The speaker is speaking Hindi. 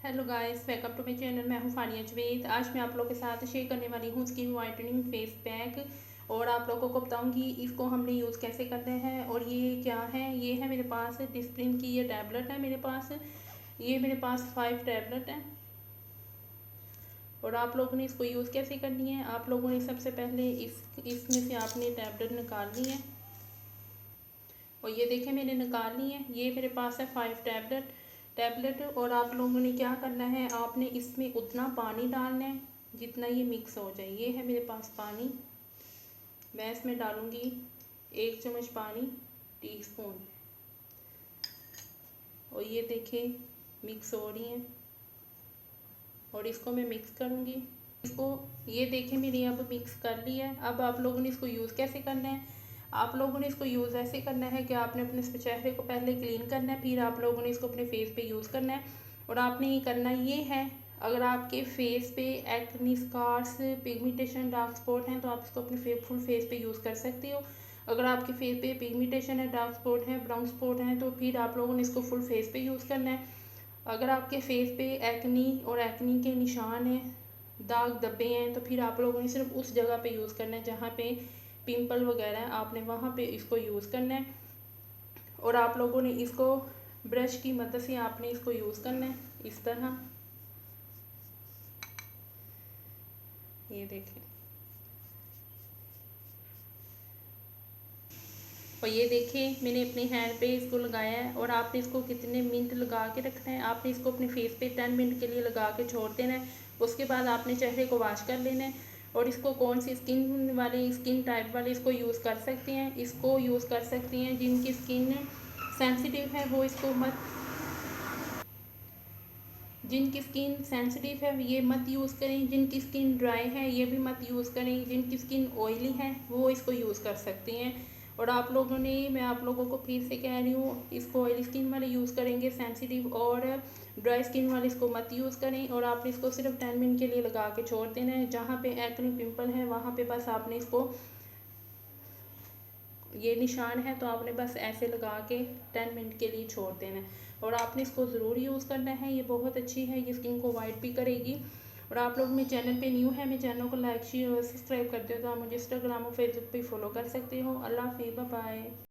Hello guys, welcome to my channel. मैं हूं फानिया जवेद। आज मैं आप लोगों के साथ शेयर करने वाली हूं स्किन वाइटनिंग फेस पैक और आप लोगों को बताऊंगी इसको हमने यूज़ कैसे करना है और ये क्या है। ये है मेरे पास डिस्प्रिन की ये टैबलेट है मेरे पास। ये मेरे पास 5 टैबलेट है और आप लोगों ने इसको यूज़ कैसे करनी है। आप लोगों ने सबसे पहले इसमें से आपने टैबलेट निकालनी है और ये देखें मैंने निकाल ली है। ये मेरे पास है 5 टैबलेट और आप लोगों ने क्या करना है, आपने इसमें उतना पानी डालना है जितना ये मिक्स हो जाए। ये है मेरे पास पानी, मैं इसमें डालूँगी 1 चम्मच पानी, टीस्पून। और ये देखें मिक्स हो रही हैं और इसको मैं मिक्स करूँगी। इसको ये देखें मेरी अब मिक्स कर ली है। अब आप लोगों ने इसको यूज़ कैसे करना है। आप लोगों ने इसको यूज़ ऐसे करना है कि आपने अपने चेहरे को पहले क्लीन करना है, फिर आप लोगों ने इसको अपने फेस पे यूज़ करना है। और आपने ये करना ये है, अगर आपके फेस पे acne, scars, pigmentation, dark spot हैं तो आप इसको अपने फुल फेस पे यूज़ कर सकते हो। अगर आपके फेस पे पिगमेंटेशन है, डार्क स्पॉट है, ब्राउन स्पॉट हैं तो फिर आप लोगों ने इसको फुल फेस पे यूज़ करना है। अगर आपके फेस पे एक्नी और एक्नी के निशान हैं, दाग धब्बे हैं, तो फिर आप लोगों ने सिर्फ उस जगह पे यूज़ करना है जहाँ पे पिंपल वगैरह है, आपने वहाँ पे इसको यूज़ करना है। और आप लोगों ने इसको ब्रश की मदद से आपने इसको यूज़ करना है इस तरह। ये देखें और ये देखें मैंने अपने हैंड पे इसको लगाया है। और आपने इसको कितने मिनट लगा के रखना है, आपने इसको अपने फेस पे 10 मिनट के लिए लगा के छोड़ देना है। उसके बाद आपने चेहरे को वॉश कर लेना है। और इसको कौन सी स्किन टाइप वाले इसको यूज़ कर सकते हैं, इसको यूज़ कर सकते हैं जिनकी स्किन सेंसिटिव है वो इसको मत जिनकी स्किन सेंसिटिव है ये मत यूज़ करें, जिनकी स्किन ड्राई है ये भी मत यूज़ करें, जिनकी स्किन ऑयली है वो इसको यूज़ कर सकते हैं। और आप लोगों ने, मैं आप लोगों को फिर से कह रही हूँ, इसको ऑयली स्किन वाले यूज़ करेंगे सेंसिटिव, और ड्राई स्किन वाले इसको मत यूज़ करें। और आपने इसको सिर्फ 10 मिनट के लिए लगा के छोड़ देना है। जहाँ पे एक्ने पिंपल है वहाँ पे बस आपने इसको, ये निशान है तो आपने बस ऐसे लगा के 10 मिनट के लिए छोड़ देना है। और आपने इसको ज़रूर यूज़ करना है, ये बहुत अच्छी है, ये स्किन को वाइट भी करेगी। और आप लोग मेरे चैनल पे न्यू है, मेरे चैनल को लाइक शेयर और सब्सक्राइब करते हो तो आप मुझे इंस्टाग्राम और फेसबुक पे फॉलो कर सकते हो। अल्लाह हाफिज़, बाय बाय।